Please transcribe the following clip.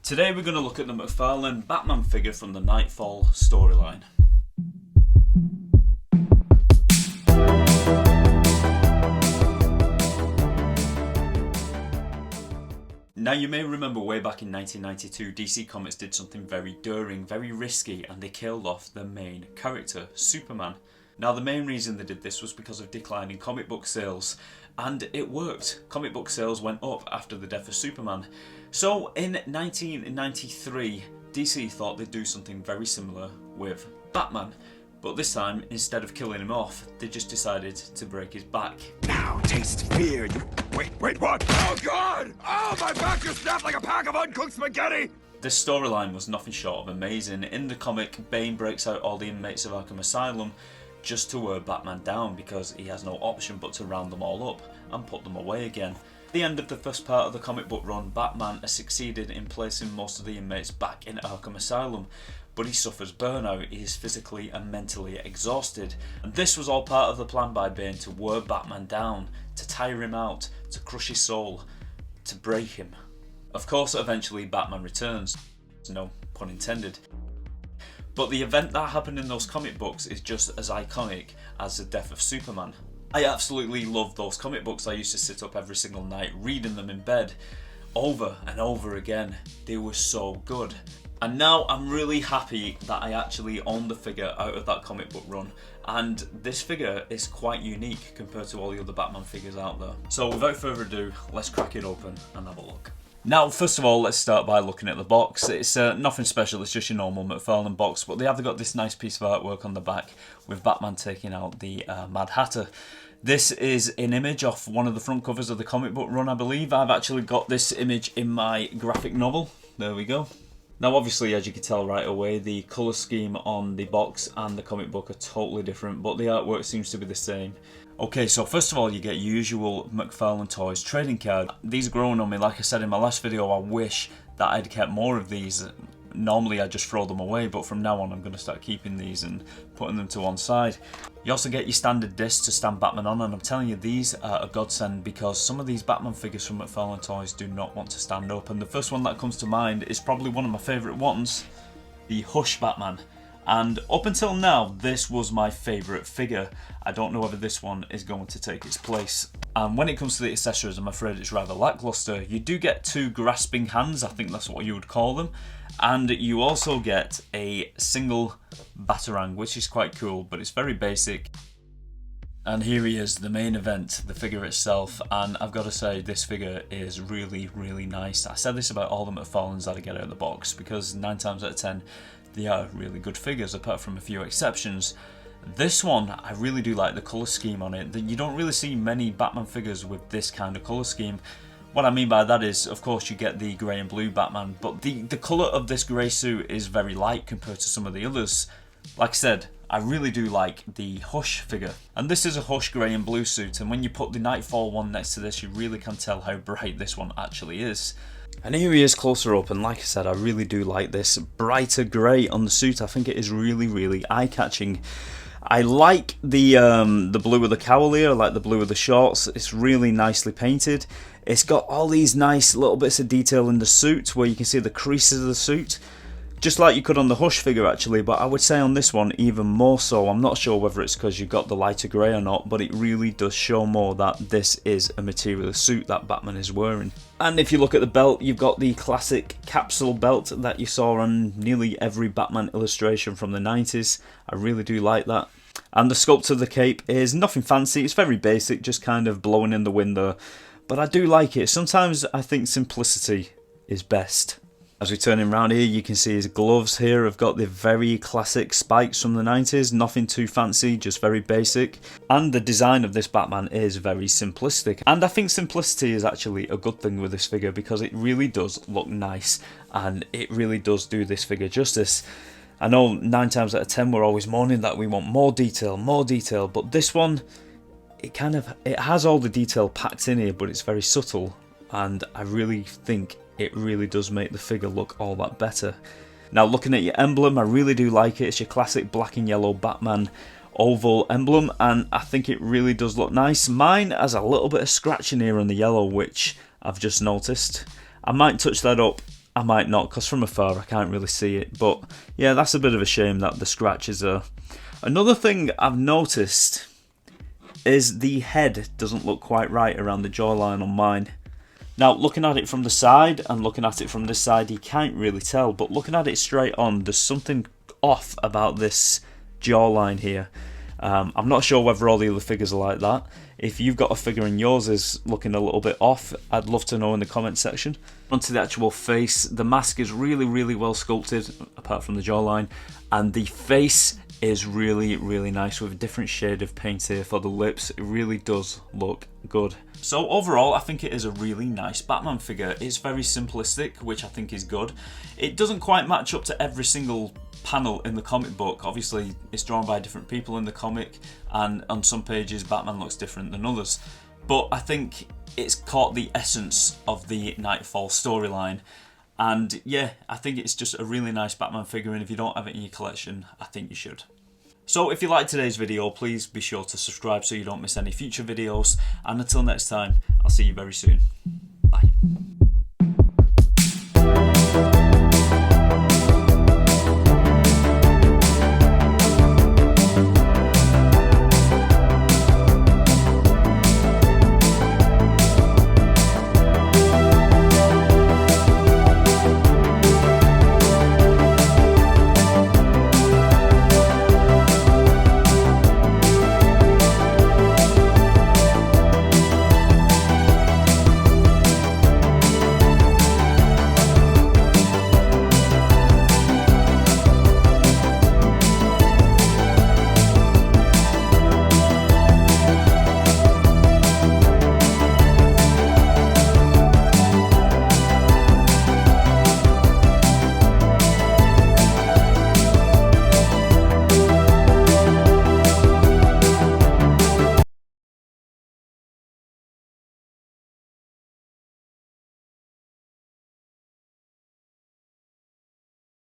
Today we're going to look at the McFarlane Batman figure from the Knightfall storyline. Now you may remember way back in 1992 DC Comics did something very daring, very risky, and they killed off the main character, Superman. Now the main reason they did this was because of declining comic book sales, and it worked. Comic book sales went up after the death of Superman. So in 1993, DC thought they'd do something very similar with Batman, but this time, instead of killing him off, they just decided to break his back. Now taste fear. Wait, what? Oh God! Oh, my back just snapped like a pack of uncooked spaghetti! This storyline was nothing short of amazing. In the comic, Bane breaks out all the inmates of Arkham Asylum just to wear Batman down because he has no option but to round them all up and put them away again. At the end of the first part of the comic book run, Batman has succeeded in placing most of the inmates back in Arkham Asylum, but he suffers burnout. He is physically and mentally exhausted, and this was all part of the plan by Bane to wear Batman down, to tire him out, to crush his soul, to break him. Of course, eventually Batman returns, no pun intended. But the event that happened in those comic books is just as iconic as the death of Superman. I absolutely love those comic books. I used to sit up every single night reading them in bed, over and over again. They were so good. And now I'm really happy that I actually own the figure out of that comic book run. And this figure is quite unique compared to all the other Batman figures out there. So without further ado, let's crack it open and have a look. Now, first of all, let's start by looking at the box. It's nothing special, it's just your normal McFarlane box, but they have got this nice piece of artwork on the back with Batman taking out the Mad Hatter. This is an image off one of the front covers of the comic book run, I believe. I've actually got this image in my graphic novel. There we go. Now, obviously, as you can tell right away, the colour scheme on the box and the comic book are totally different, but the artwork seems to be the same. Okay, so first of all, you get usual McFarlane Toys trading card. These are growing on me. Like I said in my last video, I wish that I'd kept more of these. Normally I just throw them away, but from now on I'm going to start keeping these and putting them to one side. You also get your standard disc to stand Batman on, and I'm telling you, these are a godsend because some of these Batman figures from McFarlane Toys do not want to stand up, and the first one that comes to mind is probably one of my favourite ones, the Hush Batman. And up until now, this was my favourite figure. I don't know whether this one is going to take its place. And when it comes to the accessories, I'm afraid it's rather lackluster. You do get two grasping hands, I think that's what you would call them. And you also get a single Batarang, which is quite cool, but it's very basic. And here he is, the main event, the figure itself, and I've got to say this figure is really, really nice. I said this about all the McFarlanes that I get out of the box, because 9 times out of 10 they are really good figures, apart from a few exceptions. This one, I really do like the colour scheme on it. You don't really see many Batman figures with this kind of colour scheme. What I mean by that is, of course, you get the grey and blue Batman, but the colour of this grey suit is very light compared to some of the others. Like I said, I really do like the Hush figure. And this is a Hush grey and blue suit, and when you put the Knightfall one next to this, you really can tell how bright this one actually is. And here he is closer up, and like I said, I really do like this brighter grey on the suit. I think it is really, really eye-catching. I like the blue of the cowl here, I like the blue of the shorts. It's really nicely painted. It's got all these nice little bits of detail in the suit where you can see the creases of the suit, just like you could on the Hush figure actually, but I would say on this one even more so. I'm not sure whether it's because you've got the lighter grey or not, but it really does show more that this is a material suit that Batman is wearing. And if you look at the belt, you've got the classic capsule belt that you saw on nearly every Batman illustration from the 90s. I really do like that. And the sculpt of the cape is nothing fancy, it's very basic, just kind of blowing in the wind there. But I do like it. Sometimes I think simplicity is best. As we turn him around here, you can see his gloves here have got the very classic spikes from the 90s, nothing too fancy, just very basic. And the design of this Batman is very simplistic. And I think simplicity is actually a good thing with this figure because it really does look nice and it really does do this figure justice. I know 9 times out of 10 we're always moaning that we want more detail, but this one, it has all the detail packed in here, but it's very subtle, and I really think it really does make the figure look all that better. Now, looking at your emblem, I really do like it. It's your classic black and yellow Batman oval emblem, and I think it really does look nice. Mine has a little bit of scratching here on the yellow, which I've just noticed. I might touch that up I might not, because from afar I can't really see it. But yeah, that's a bit of a shame that the scratches are. Another thing I've noticed is the head doesn't look quite right around the jawline on mine. Now, looking at it from the side and looking at it from this side, you can't really tell. But looking at it straight on, there's something off about this jawline here. I'm not sure whether all the other figures are like that. If you've got a figure and yours is looking a little bit off, I'd love to know in the comment section. Onto the actual face, the mask is really, really well sculpted, apart from the jawline, and the face is really, really nice with a different shade of paint here for the lips. It really does look good. So overall, I think it is a really nice Batman figure. It's very simplistic, which I think is good. It doesn't quite match up to every single panel in the comic book. Obviously, it's drawn by different people in the comic, and on some pages Batman looks different than others. But I think it's caught the essence of the Knightfall storyline. And yeah, I think it's just a really nice Batman figure, and if you don't have it in your collection, I think you should. So if you liked today's video, please be sure to subscribe so you don't miss any future videos. And until next time, I'll see you very soon.